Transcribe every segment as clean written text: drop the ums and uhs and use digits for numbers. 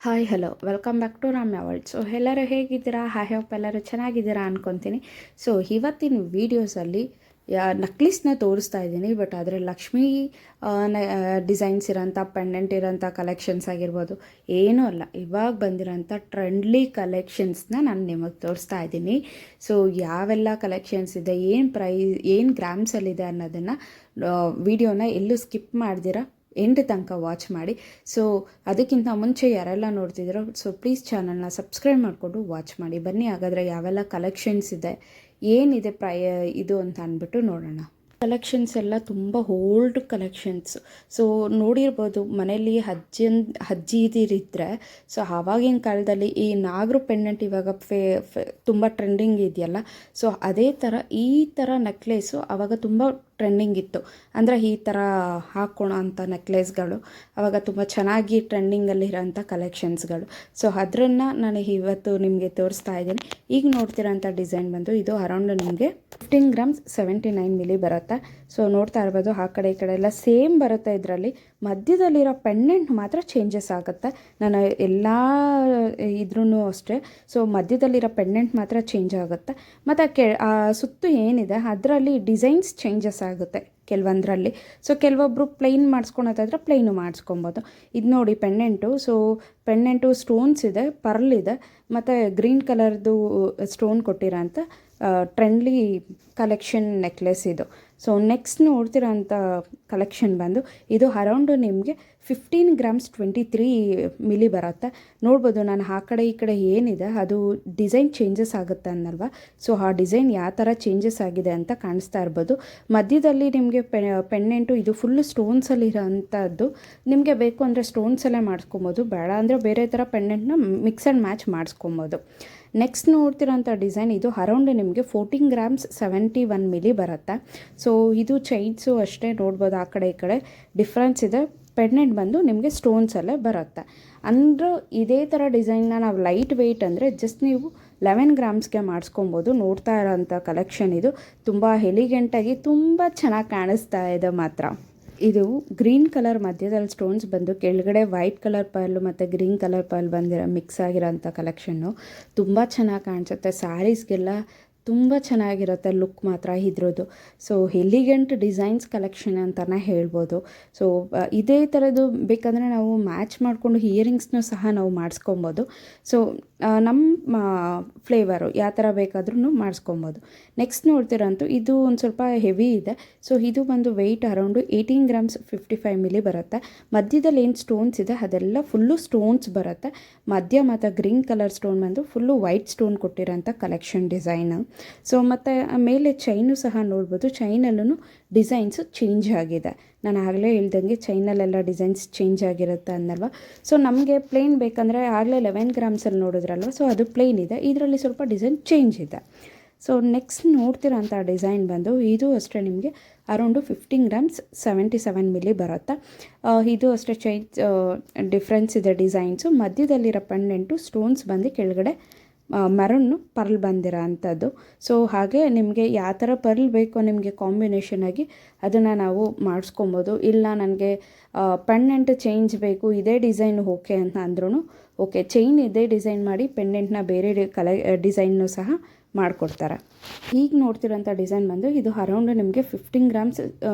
Hi hello welcome back to Ramya world. So ಎಲ್ಲರೂ ಹೇಗಿದ್ದೀರಾ? I hope ಎಲ್ಲರೂ ಚೆನ್ನಾಗಿದ್ದೀರಾ ಅಂದ್ಕೊತೀನಿ. ಸೊ ಇವತ್ತಿನ ವೀಡಿಯೋಸಲ್ಲಿ ನಕ್ಲಿಸ್ನ ತೋರಿಸ್ತಾ ಇದ್ದೀನಿ. ಬಟ್ ಆದರೆ ಲಕ್ಷ್ಮೀ ಡಿಸೈನ್ಸ್ ಇರೋಂಥ ಪೆಂಡೆಂಟ್ ಇರೋಂಥ ಕಲೆಕ್ಷನ್ಸ್ ಆಗಿರ್ಬೋದು, ಏನೂ ಅಲ್ಲ, ಇವಾಗ ಬಂದಿರೋಂಥ ಟ್ರೆಂಡ್ಲಿ ಕಲೆಕ್ಷನ್ಸ್ನ ನಾನು ನಿಮಗೆ ತೋರಿಸ್ತಾ ಇದ್ದೀನಿ. ಸೊ ಯಾವೆಲ್ಲ ಕಲೆಕ್ಷನ್ಸ್ ಇದೆ, ಏನು ಗ್ರಾಮ್ಸಲ್ಲಿದೆ ಅನ್ನೋದನ್ನು ವಿಡಿಯೋನ ಎಲ್ಲೂ ಸ್ಕಿಪ್ ಮಾಡ್ದಿರಾ ಎಂಡ್ ತನಕ ವಾಚ್ ಮಾಡಿ. ಸೊ ಅದಕ್ಕಿಂತ ಮುಂಚೆ ಯಾರೆಲ್ಲ ನೋಡ್ತಿದ್ದೀರೋ ಸೊ ಪ್ಲೀಸ್ ಚಾನಲ್ನ ಸಬ್ಸ್ಕ್ರೈಬ್ ಮಾಡಿಕೊಂಡು ವಾಚ್ ಮಾಡಿ. ಬನ್ನಿ ಹಾಗಾದರೆ ಯಾವೆಲ್ಲ ಕಲೆಕ್ಷನ್ಸ್ ಇದೆ, ಏನಿದೆ ಇದು ಅಂತ ಅಂದ್ಬಿಟ್ಟು ನೋಡೋಣ. ಕಲೆಕ್ಷನ್ಸ್ ಎಲ್ಲ ತುಂಬ ಓಲ್ಡ್ ಕಲೆಕ್ಷನ್ಸ್. ಸೊ ನೋಡಿರ್ಬೋದು, ಮನೇಲಿ ಅಜ್ಜಿದಿರಿದ್ದರೆ ಸೊ ಆವಾಗಿನ ಕಾಲದಲ್ಲಿ ಈ ನಾಗರು ಪೆಂಡೆಂಟ್ ಇವಾಗ ತುಂಬ ಟ್ರೆಂಡಿಂಗ್ ಇದೆಯಲ್ಲ, ಸೊ ಅದೇ ಥರ ಈ ಥರ ನೆಕ್ಲೇಸು ಆವಾಗ ತುಂಬ ಟ್ರೆಂಡಿಂಗ್ ಇತ್ತು. ಅಂದರೆ ಈ ಥರ ಹಾಕ್ಕೊಳೋ ಅಂಥ ನೆಕ್ಲೆಸ್ಗಳು ಆವಾಗ ತುಂಬ ಚೆನ್ನಾಗಿ ಟ್ರೆಂಡಿಂಗಲ್ಲಿರೋಂಥ ಕಲೆಕ್ಷನ್ಸ್ಗಳು. ಸೊ ಅದನ್ನು ನಾನು ಇವತ್ತು ನಿಮಗೆ ತೋರಿಸ್ತಾ ಇದ್ದೀನಿ. ಈಗ ನೋಡ್ತಿರೋಂಥ ಡಿಸೈನ್ ಬಂದು ಇದು ಅರೌಂಡ್ ನಿಮಗೆ 15 ಗ್ರಾಮ್ಸ್ 79 ಮಿಲಿ ಬರುತ್ತೆ. ಸೊ ನೋಡ್ತಾ ಇರ್ಬೋದು, ಆ ಕಡೆ ಈ ಕಡೆ ಎಲ್ಲ ಸೇಮ್ ಬರುತ್ತೆ. ಇದರಲ್ಲಿ ಮಧ್ಯದಲ್ಲಿರೋ ಪೆಂಡೆಂಟ್ ಮಾತ್ರ ಚೇಂಜಸ್ ಆಗುತ್ತೆ. ನಾನು ಎಲ್ಲ ಇದ್ರೂ ಅಷ್ಟೇ. ಸೊ ಮಧ್ಯದಲ್ಲಿರೋ ಪೆಂಡೆಂಟ್ ಮಾತ್ರ ಚೇಂಜ್ ಆಗುತ್ತೆ. ಮತ್ತು ಸುತ್ತು ಏನಿದೆ ಅದರಲ್ಲಿ ಡಿಸೈನ್ಸ್ ಚೇಂಜಸ್ ಆಗುತ್ತೆ ಕೆಲವೊಂದರಲ್ಲಿ. ಸೊ ಕೆಲವೊಬ್ಬರು ಪ್ಲೈನ್ ಮಾಡಿಸ್ಕೊಳೋದಾದ್ರೆ ಪ್ಲೈನು ಮಾಡಿಸ್ಕೊಬೋದು. ಇದು ನೋಡಿ ಪೆಂಡೆಂಟು. ಸೊ ಪೆಂಡೆಂಟು ಸ್ಟೋನ್ಸ್ ಇದೆ, ಪರ್ಲ್ ಇದೆ, ಮತ್ತು ಗ್ರೀನ್ ಕಲರ್ದು ಸ್ಟೋನ್ ಕೊಟ್ಟಿರೋ ಅಂಥ ಟ್ರೆಂಡ್ಲಿ ಕಲೆಕ್ಷನ್ ನೆಕ್ಲೆಸ್ ಇದು. ಸೊ ನೆಕ್ಸ್ಟ್ ನೋಡ್ತಿರೋಂಥ ಕಲೆಕ್ಷನ್ ಬಂದು ಇದು ಅರೌಂಡು ನಿಮಗೆ 15 ಗ್ರಾಮ್ಸ್ 23 ಮಿಲಿ ಬರುತ್ತೆ. ನೋಡ್ಬೋದು, ನಾನು ಆ ಕಡೆ ಈ ಕಡೆ ಏನಿದೆ ಅದು ಡಿಸೈನ್ ಚೇಂಜಸ್ ಆಗುತ್ತೆ ಅನ್ನಲ್ವ. ಸೊ ಆ ಡಿಸೈನ್ ಯಾವ ಥರ ಚೇಂಜಸ್ ಆಗಿದೆ ಅಂತ ಕಾಣಿಸ್ತಾ ಇರ್ಬೋದು. ಮಧ್ಯದಲ್ಲಿ ನಿಮಗೆ ಪೆಂಡೆಂಟು ಇದು ಫುಲ್ಲು ಸ್ಟೋನ್ಸಲ್ಲಿರೋ ಅಂಥದ್ದು. ನಿಮಗೆ ಬೇಕು ಅಂದರೆ ಸ್ಟೋನ್ಸಲ್ಲೇ ಮಾಡಿಸ್ಕೊಬೋದು, ಬೇಡ ಅಂದರೆ ಬೇರೆ ಥರ ಪೆಂಡೆಂಟ್ನ ಮಿಕ್ಸ್ ಆ್ಯಂಡ್ ಮ್ಯಾಚ್ ಮಾಡಿಸ್ಕೊಬೋದು. ನೆಕ್ಸ್ಟ್ ನೋಡ್ತಿರೋಂಥ ಡಿಸೈನ್ ಇದು ಅರೌಂಡ್ ನಿಮಗೆ 14 ಗ್ರಾಮ್ಸ್ 71 ಮಿಲಿ ಬರುತ್ತೆ. ಸೊ ಇದು ಚೈನ್ಸು ಅಷ್ಟೇ ನೋಡ್ಬೋದು, ಆ ಕಡೆ ಈ ಕಡೆ ಡಿಫ್ರೆನ್ಸ್ ಇದೆ. ಪೆಂಡೆಂಟ್ ಬಂದು ನಿಮಗೆ ಸ್ಟೋನ್ಸಲ್ಲೇ ಬರುತ್ತೆ. ಅಂದರೂ ಇದೇ ಥರ ಡಿಸೈನ್ನ ನಾವು ಲೈಟ್ ವೆಯ್ಟ್ ಅಂದರೆ ಜಸ್ಟ್ ನೀವು 11 ಗ್ರಾಮ್ಸ್ಗೆ ಮಾಡಿಸ್ಕೊಬೋದು. ನೋಡ್ತಾ ಇರೋಂಥ ಕಲೆಕ್ಷನ್ ಇದು ತುಂಬ ಎಲಿಗೆಂಟಾಗಿ ತುಂಬ ಚೆನ್ನಾಗಿ ಕಾಣಿಸ್ತಾ ಇದೆ ಮಾತ್ರ. ಇದು ಗ್ರೀನ್ ಕಲರ್ ಮಧ್ಯದಲ್ಲಿ ಸ್ಟೋನ್ಸ್ ಬಂದು ಕೆಳಗಡೆ ವೈಟ್ ಕಲರ್ ಪರ್ಲು ಮತ್ತು ಗ್ರೀನ್ ಕಲರ್ ಪರ್ಲ್ ಬಂದಿರೋ ಮಿಕ್ಸ್ ಆಗಿರೋಂಥ ಕಲೆಕ್ಷನ್ನು ತುಂಬ ಚೆನ್ನಾಗಿ ಕಾಣಿಸುತ್ತೆ. ಸ್ಯಾರೀಸ್ಗೆಲ್ಲ ತುಂಬ ಚೆನ್ನಾಗಿರುತ್ತೆ ಲುಕ್ ಮಾತ್ರ ಇದ್ರದ್ದು. ಸೊ ಎಲಿಗೆಂಟ್ ಡಿಸೈನ್ಸ್ ಕಲೆಕ್ಷನ್ ಅಂತಲೇ ಹೇಳ್ಬೋದು. ಸೊ ಇದೇ ಥರದ್ದು ಬೇಕಂದರೆ ನಾವು ಮ್ಯಾಚ್ ಮಾಡಿಕೊಂಡು ಇಯರಿಂಗ್ಸ್ನೂ ಸಹ ನಾವು ಮಾಡಿಸ್ಕೊಬೋದು. ಸೊ ನಮ್ಮ ಫ್ಲೇವರು ಯಾವ ಥರ ಬೇಕಾದ್ರೂ ಮಾಡಿಸ್ಕೊಬೋದು. ನೆಕ್ಸ್ಟ್ ನೋಡ್ತಿರೋಂತೂ ಇದು ಒಂದು ಸ್ವಲ್ಪ ಹೆವಿ ಇದೆ. ಸೊ ಇದು ಬಂದು ವೆಯ್ಟ್ ಅರೌಂಡು 18 ಗ್ರಾಮ್ಸ್ 55 ಮಿಲಿ ಬರುತ್ತೆ. ಮಧ್ಯದಲ್ಲಿ ಏನು ಸ್ಟೋನ್ಸ್ ಇದೆ ಅದೆಲ್ಲ ಫುಲ್ಲು ಸ್ಟೋನ್ಸ್ ಬರುತ್ತೆ. ಮಧ್ಯ ಮತ್ತು ಗ್ರೀನ್ ಕಲರ್ ಸ್ಟೋನ್ ಬಂದು ಫುಲ್ಲು ವೈಟ್ ಸ್ಟೋನ್ ಕೊಟ್ಟಿರೋಂಥ ಕಲೆಕ್ಷನ್ ಡಿಸೈನು. ಸೊ ಮತ್ತು ಮೇಲೆ ಚೈನು ಸಹ ನೋಡ್ಬೋದು, ಚೈನಲ್ಲೂ ಡಿಸೈನ್ಸು ಚೇಂಜ್ ಆಗಿದೆ. ನಾನು ಆಗಲೇ ಹೇಳ್ದಂಗೆ ಚೈನಲ್ಲೆಲ್ಲ ಡಿಸೈನ್ಸ್ ಚೇಂಜ್ ಆಗಿರುತ್ತೆ ಅನ್ನಲ್ವ. ಸೊ ನಮಗೆ ಪ್ಲೇನ್ ಬೇಕಂದರೆ ಆಗಲೇ 11 ಗ್ರಾಮ್ಸಲ್ಲಿ ನೋಡಿದ್ರಲ್ವ, ಸೊ ಅದು ಪ್ಲೇನ್ ಇದೆ. ಇದರಲ್ಲಿ ಸ್ವಲ್ಪ ಡಿಸೈನ್ ಚೇಂಜ್ ಇದೆ. ಸೊ ನೆಕ್ಸ್ಟ್ ನೋಡ್ತಿರೋಂಥ ಡಿಸೈನ್ ಬಂದು ಇದು ಅಷ್ಟೇ ನಿಮಗೆ ಅರೌಂಡು 15 ಗ್ರಾಮ್ಸ್ 77 ಮಿಲಿ ಬರುತ್ತೆ. ಇದು ಅಷ್ಟೇ ಡಿಫ್ರೆನ್ಸ್ ಇದೆ ಡಿಸೈನ್ಸು. ಮಧ್ಯದಲ್ಲಿರೋ ಪೆಂಡೆಂಟು ಸ್ಟೋನ್ಸ್ ಬಂದು ಕೆಳಗಡೆ ಮೆರೂನು ಪರ್ಲ್ ಬಂದಿರೋ ಅಂಥದ್ದು. ಸೊ ಹಾಗೆ ನಿಮಗೆ ಯಾವ ಥರ ಪರ್ಲ್ ಬೇಕೋ ನಿಮಗೆ ಕಾಂಬಿನೇಷನ್ ಆಗಿ ಅದನ್ನು ನಾವು ಮಾಡಿಸ್ಕೊಬೋದು. ಇಲ್ಲ ನನಗೆ ಪೆಂಡೆಂಟ್ ಚೇಂಜ್ ಬೇಕು, ಇದೇ ಡಿಸೈನ್ ಓಕೆ ಅಂತ ಅಂದ್ರೂ ಓಕೆ, ಚೈನ್ ಇದೇ ಡಿಸೈನ್ ಮಾಡಿ ಪೆಂಡೆಂಟ್ನ ಬೇರೆ ಡಿಸೈನ್ನು ಸಹ ಮಾಡಿಕೊಡ್ತಾರೆ. ಈಗ ನೋಡ್ತಿರೋಂಥ ಡಿಸೈನ್ ಬಂದು ಇದು ಅರೌಂಡ್ ನಿಮಗೆ 15 ಗ್ರಾಮ್ಸ್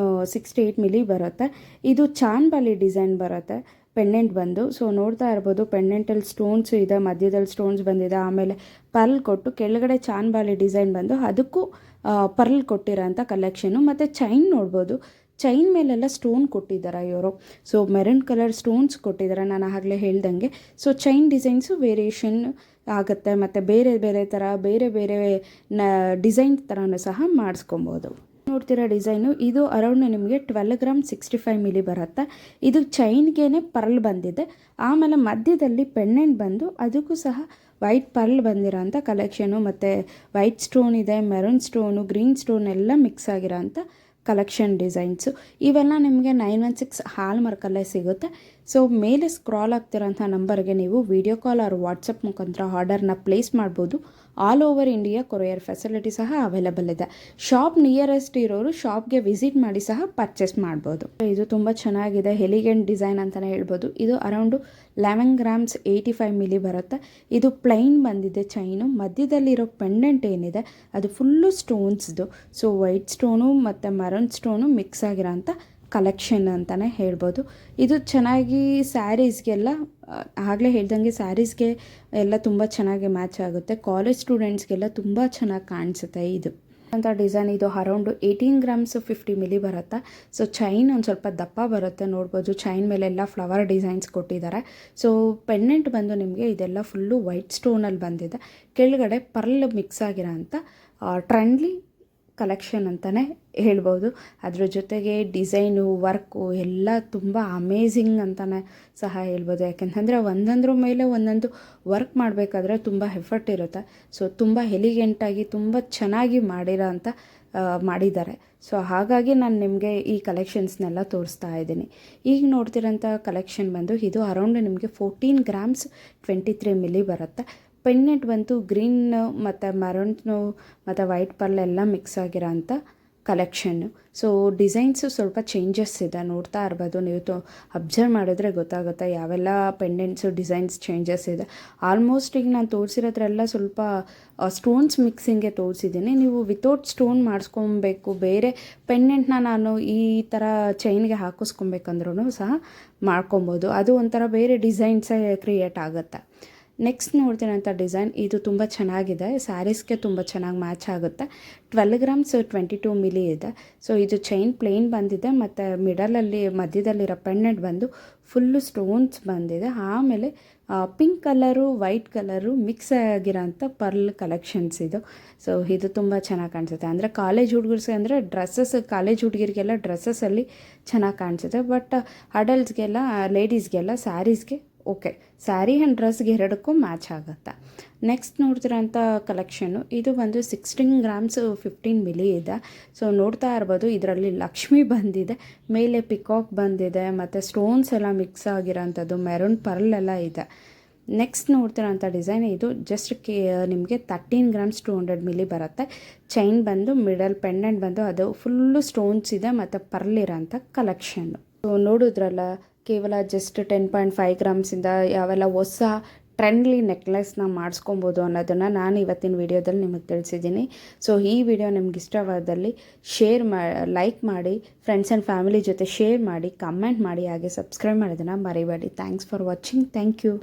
68 ಮಿಲಿ ಬರುತ್ತೆ. ಇದು ಚಾನ್ಬಾಲಿ ಡಿಸೈನ್ ಬರುತ್ತೆ ಪೆಂಡೆಂಟ್ ಬಂದು. ಸೊ ನೋಡ್ತಾ ಇರ್ಬೋದು, ಪೆಂಡೆಂಟಲ್ಲಿ ಸ್ಟೋನ್ಸ್ ಇದೆ, ಮಧ್ಯದಲ್ಲಿ ಸ್ಟೋನ್ಸ್ ಬಂದಿದೆ, ಆಮೇಲೆ ಪರ್ಲ್ ಕೊಟ್ಟು ಕೆಳಗಡೆ ಚಾನ್ಬಾಲಿ ಡಿಸೈನ್ ಬಂದು ಅದಕ್ಕೂ ಪರ್ಲ್ ಕೊಟ್ಟಿರೋಂಥ ಕಲೆಕ್ಷನು. ಮತ್ತು ಚೈನ್ ನೋಡ್ಬೋದು, ಚೈನ್ ಮೇಲೆಲ್ಲ ಸ್ಟೋನ್ ಕೊಟ್ಟಿದ್ದಾರೆ ಇವರು. ಸೊ ಮೆರೂನ್ ಕಲರ್ ಸ್ಟೋನ್ಸ್ ಕೊಟ್ಟಿದ್ದಾರೆ ನಾನು ಆಗಲೇ ಹೇಳ್ದಂಗೆ. ಸೊ ಚೈನ್ ಡಿಸೈನ್ಸು ವೇರಿಯೇಷನ್ ಆಗುತ್ತೆ, ಮತ್ತು ಬೇರೆ ಬೇರೆ ಥರ ಬೇರೆ ಬೇರೆ ಡಿಸೈನ್ ಥರನೂ ಸಹ ಮಾಡಿಸ್ಕೊಬೋದು. ನೋಡ್ತಿರೋ ಡಿಸೈನು ಇದು ಅರೌಂಡ್ ನಿಮಗೆ 12 ಗ್ರಾಮ್ 65 ಮಿಲಿ ಬರುತ್ತೆ. ಇದು ಚೈನ್ಗೇನೆ ಪರ್ಲ್ ಬಂದಿದೆ. ಆಮೇಲೆ ಮಧ್ಯದಲ್ಲಿ ಪೆಂಡೆಂಟ್ ಬಂದು ಅದಕ್ಕೂ ಸಹ ವೈಟ್ ಪರ್ಲ್ ಬಂದಿರೋ ಅಂಥ ಕಲೆಕ್ಷನು, ಮತ್ತು ವೈಟ್ ಸ್ಟೋನ್ ಇದೆ, ಮೆರೂನ್ ಸ್ಟೋನು, ಗ್ರೀನ್ ಸ್ಟೋನ್ ಎಲ್ಲ ಮಿಕ್ಸ್ ಆಗಿರೋ ಅಂಥ ಕಲೆಕ್ಷನ್ ಡಿಸೈನ್ಸು. ಇವೆಲ್ಲ ನಿಮಗೆ 916 ಹಾಲ್ ಮಾರ್ಕಲ್ಲೇ ಸಿಗುತ್ತೆ. ಸೊ ಮೇಲೆ ಸ್ಕ್ರಾಲ್ ಆಗ್ತಿರೋಂಥ ನಂಬರ್ಗೆ ನೀವು ವಿಡಿಯೋ ಕಾಲ್ ಆರ್ ವಾಟ್ಸಪ್ ಮುಖಾಂತರ ಆರ್ಡರ್ನ ಪ್ಲೇಸ್ ಮಾಡ್ಬೋದು. All over India courier facility ಸಹ ಅವೈಲೇಬಲ್ ಇದೆ. ಶಾಪ್ ನಿಯರೆಸ್ಟ್ ಇರೋರು ಶಾಪ್ಗೆ ವಿಸಿಟ್ ಮಾಡಿ ಸಹ ಪರ್ಚೇಸ್ ಮಾಡ್ಬೋದು. ಇದು ತುಂಬ ಚೆನ್ನಾಗಿದೆ, ಎಲಿಗೆಂಟ್ ಡಿಸೈನ್ ಅಂತಲೇ ಹೇಳ್ಬೋದು. ಇದು ಅರೌಂಡು 11 ಗ್ರಾಮ್ಸ್ 85 ಮಿಲಿ ಬರುತ್ತೆ. ಇದು ಪ್ಲೈನ್ ಬಂದಿದೆ ಚೈನು. ಮಧ್ಯದಲ್ಲಿರೋ ಪೆಂಡೆಂಟ್ ಏನಿದೆ ಅದು ಫುಲ್ಲು ಸ್ಟೋನ್ಸ್ದು. ಸೊ ವೈಟ್ ಸ್ಟೋನು ಮತ್ತು ಮರೂನ್ ಸ್ಟೋನು ಮಿಕ್ಸ್ ಆಗಿರೋಂಥ ಕಲೆಕ್ಷನ್ ಅಂತಲೇ ಹೇಳ್ಬೋದು. ಇದು ಚೆನ್ನಾಗಿ ಸ್ಯಾರೀಸ್ಗೆಲ್ಲ ಆಗಲೇ ಹೇಳ್ದಂಗೆ ಸ್ಯಾರೀಸ್ಗೆ ಎಲ್ಲ ತುಂಬ ಚೆನ್ನಾಗಿ ಮ್ಯಾಚ್ ಆಗುತ್ತೆ. ಕಾಲೇಜ್ ಸ್ಟೂಡೆಂಟ್ಸ್ಗೆಲ್ಲ ತುಂಬ ಚೆನ್ನಾಗಿ ಕಾಣಿಸುತ್ತೆ ಇದು ಅಂತ ಡಿಸೈನ್. ಇದು ಅರೌಂಡು 18 ಗ್ರಾಮ್ಸ್ 50 ಮಿಲಿ ಬರುತ್ತೆ. ಸೊ ಚೈನ್ ಒಂದು ಸ್ವಲ್ಪ ದಪ್ಪ ಬರುತ್ತೆ, ನೋಡ್ಬೋದು. ಚೈನ್ ಮೇಲೆಲ್ಲ ಫ್ಲವರ್ ಡಿಸೈನ್ಸ್ ಕೊಟ್ಟಿದ್ದಾರೆ. ಸೊ ಪೆಂಡೆಂಟ್ ಬಂದು ನಿಮಗೆ ಇದೆಲ್ಲ ಫುಲ್ಲು ವೈಟ್ ಸ್ಟೋನಲ್ಲಿ ಬಂದಿದೆ. ಕೆಳಗಡೆ ಪರ್ಲ್ ಮಿಕ್ಸ್ ಆಗಿರೋ ಅಂಥ ಟ್ರೆಂಡ್ಲಿ ಕಲೆಕ್ಷನ್ ಅಂತಲೇ ಹೇಳ್ಬೋದು. ಅದ್ರ ಜೊತೆಗೆ ಡಿಸೈನು ವರ್ಕು ಎಲ್ಲ ತುಂಬ ಅಮೇಝಿಂಗ್ ಅಂತಲೇ ಸಹ ಹೇಳ್ಬೋದು. ಯಾಕೆಂತಂದರೆ ಒಂದೊಂದ್ರ ಮೇಲೆ ಒಂದೊಂದು ವರ್ಕ್ ಮಾಡಬೇಕಾದ್ರೆ ತುಂಬ ಎಫರ್ಟ್ ಇರುತ್ತೆ. ಸೊ ತುಂಬ ಎಲಿಗೆಂಟಾಗಿ ತುಂಬ ಚೆನ್ನಾಗಿ ಮಾಡಿದ್ದಾರೆ. ಸೊ ಹಾಗಾಗಿ ನಾನು ನಿಮಗೆ ಈ ಕಲೆಕ್ಷನ್ಸ್ನೆಲ್ಲ ತೋರಿಸ್ತಾ ಇದ್ದೀನಿ. ಈಗ ನೋಡ್ತಿರೋಂಥ ಕಲೆಕ್ಷನ್ ಬಂದು ಇದು ಅರೌಂಡ್ ನಿಮಗೆ 14 ಗ್ರಾಮ್ಸ್ 23 ಮಿಲಿ ಬರುತ್ತೆ. ಪೆಂಡೆಂಟ್ ಬಂತು ಗ್ರೀನ್ ಮತ್ತು ಮರೂನು ಮತ್ತು ವೈಟ್ ಪರ್ಲ್ ಎಲ್ಲ ಮಿಕ್ಸ್ ಆಗಿರೋ ಅಂಥ ಕಲೆಕ್ಷನ್ನು. ಸೊ ಡಿಸೈನ್ಸು ಸ್ವಲ್ಪ ಚೇಂಜಸ್ ಇದೆ, ನೋಡ್ತಾ ಇರ್ಬೋದು. ನೀವು ಅಬ್ಸರ್ವ್ ಮಾಡಿದ್ರೆ ಗೊತ್ತಾಗುತ್ತೆ ಯಾವೆಲ್ಲ ಪೆಂಡೆಂಟ್ಸು ಡಿಸೈನ್ಸ್ ಚೇಂಜಸ್ ಇದೆ. ಆಲ್ಮೋಸ್ಟ್ ಈಗ ನಾನು ತೋರಿಸಿರೋದ್ರೆಲ್ಲ ಸ್ವಲ್ಪ ಸ್ಟೋನ್ಸ್ ಮಿಕ್ಸಿಂಗೆ ತೋರಿಸಿದ್ದೀನಿ. ನೀವು ವಿತೌಟ್ ಸ್ಟೋನ್ ಮಾಡಿಸ್ಕೊಬೇಕು, ಬೇರೆ ಪೆಂಡೆಂಟ್ನ ನಾನು ಈ ಥರ ಚೈನ್ಗೆ ಹಾಕಿಸ್ಕೊಬೇಕಂದ್ರೂ ಸಹ ಮಾಡ್ಕೊಬೋದು. ಅದು ಒಂಥರ ಬೇರೆ ಡಿಸೈನ್ಸೇ ಕ್ರಿಯೇಟ್ ಆಗುತ್ತೆ. ನೆಕ್ಸ್ಟ್ ನೋಡ್ತೀನಂಥ ಡಿಸೈನ್ ಇದು ತುಂಬ ಚೆನ್ನಾಗಿದೆ, ಸ್ಯಾರೀಸ್ಗೆ ತುಂಬ ಚೆನ್ನಾಗಿ ಮ್ಯಾಚ್ ಆಗುತ್ತೆ. 12 ಗ್ರಾಮ್ಸ್ 22 ಮಿಲಿ ಇದೆ. ಸೊ ಇದು ಚೈನ್ ಪ್ಲೇನ್ ಬಂದಿದೆ ಮತ್ತು ಮಿಡಲಲ್ಲಿ ಮಧ್ಯದಲ್ಲಿರೋ ಪೆಂಡೆಂಟ್ ಬಂದು ಫುಲ್ಲು ಸ್ಟೋನ್ಸ್ ಬಂದಿದೆ. ಆಮೇಲೆ pink colour white colour mix ಆಗಿರೋಂಥ ಪರ್ಲ್ ಕಲೆಕ್ಷನ್ಸ್ ಇದು. ಸೊ ಇದು ತುಂಬ ಚೆನ್ನಾಗಿ ಕಾಣಿಸುತ್ತೆ. ಅಂದರೆ ಕಾಲೇಜ್ ಹುಡುಗರ್ಸ್ ಅಂದರೆ ಕಾಲೇಜ್ ಹುಡುಗಿರಿಗೆಲ್ಲ ಡ್ರೆಸ್ಸಸಲ್ಲಿ ಚೆನ್ನಾಗಿ ಕಾಣಿಸುತ್ತೆ. ಬಟ್ ಅಡಲ್ಟ್ಸ್ಗೆಲ್ಲ ಲೇಡೀಸ್ಗೆಲ್ಲ ಸ್ಯಾರೀಸ್ಗೆ ಓಕೆ, ಸ್ಯಾರಿ ಆ್ಯಂಡ್ ಡ್ರೆಸ್ಗೆ ಎರಡಕ್ಕೂ ಮ್ಯಾಚ್ ಆಗುತ್ತೆ. ನೆಕ್ಸ್ಟ್ ನೋಡ್ತಿರೋಂಥ ಕಲೆಕ್ಷನ್ನು ಇದು ಬಂದು 16 ಗ್ರಾಮ್ಸ್ 15 ಮಿಲಿ ಇದೆ. ಸೊ ನೋಡ್ತಾ ಇರ್ಬೋದು ಇದರಲ್ಲಿ ಲಕ್ಷ್ಮಿ ಬಂದಿದೆ, ಮೇಲೆ ಪಿಕಾಕ್ ಬಂದಿದೆ ಮತ್ತು ಸ್ಟೋನ್ಸ್ ಎಲ್ಲ ಮಿಕ್ಸ್ ಆಗಿರೋಂಥದ್ದು, ಮೆರೂನ್ ಪರ್ಲ್ ಎಲ್ಲ ಇದೆ. ನೆಕ್ಸ್ಟ್ ನೋಡ್ತಿರೋಂಥ ಡಿಸೈನ್ ಇದು ಜಸ್ಟ್ ನಿಮಗೆ 13 ಗ್ರಾಮ್ಸ್ 200 ಮಿಲಿ ಬರುತ್ತೆ. ಚೈನ್ ಬಂದು ಮಿಡಲ್ ಪೆಂಡೆಂಟ್ ಬಂದು ಅದು ಫುಲ್ಲು ಸ್ಟೋನ್ಸ್ ಇದೆ ಮತ್ತು ಪರ್ಲ್ ಇರೋಂಥ ಕಲೆಕ್ಷನ್ನು. ಸೊ ನೋಡಿದ್ರಲ್ಲ, ಕೇವಲ ಜಸ್ಟ್ 10.5 ಗ್ರಾಮ್ಸಿಂದ ಯಾವೆಲ್ಲ ಹೊಸ ಟ್ರೆಂಡ್ಲಿ ನೆಕ್ಲೆಸ್ನ ಮಾಡಿಸ್ಕೊಬೋದು ಅನ್ನೋದನ್ನು ನಾನು ಇವತ್ತಿನ ವಿಡಿಯೋದಲ್ಲಿ ನಿಮಗೆ ತಿಳಿಸಿದ್ದೀನಿ. ಸೊ ಈ ವಿಡಿಯೋ ನಿಮ್ಗೆ ಇಷ್ಟವಾದಲ್ಲಿ ಲೈಕ್ ಮಾಡಿ, ಫ್ರೆಂಡ್ಸ್ ಆ್ಯಂಡ್ ಫ್ಯಾಮಿಲಿ ಜೊತೆ ಶೇರ್ ಮಾಡಿ, ಕಮೆಂಟ್ ಮಾಡಿ, ಹಾಗೆ ಸಬ್ಸ್ಕ್ರೈಬ್ ಮಾಡೋದನ್ನು ಮರಿಬೇಡಿ. Thanks for watching. Thank you.